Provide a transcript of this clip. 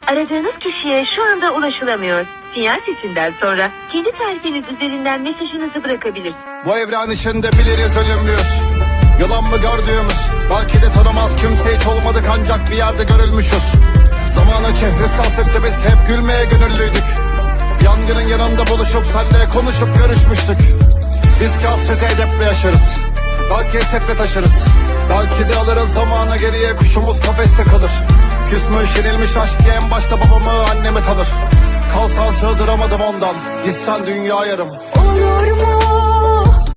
Aradığınız kişiye şu anda ulaşılamıyor. Sinyal sesinden sonra kendi tarifiniz üzerinden mesajınızı bırakabilir. Bu evren içinde biliriz ölümlüyüz. Yalan mı gördüğümüz? Belki de tanımaz kimse hiç olmadık, ancak bir yerde görülmüşüz. Zamanın çehresi asıktı, biz hep gülmeye gönüllüydük. Yangının yanında buluşup senle konuşup görüşmüştük. Biz ki hasreti edeple yaşarız. Belki esefle taşırız. Belki de alırız zamanı geriye, kuşumuz kafeste kalır. Küsmüş yenilmiş aşk ki en başta babamı annemi tanır. Kalsan sığdıramadım ondan, gitsen dünya yarım. Olur mu?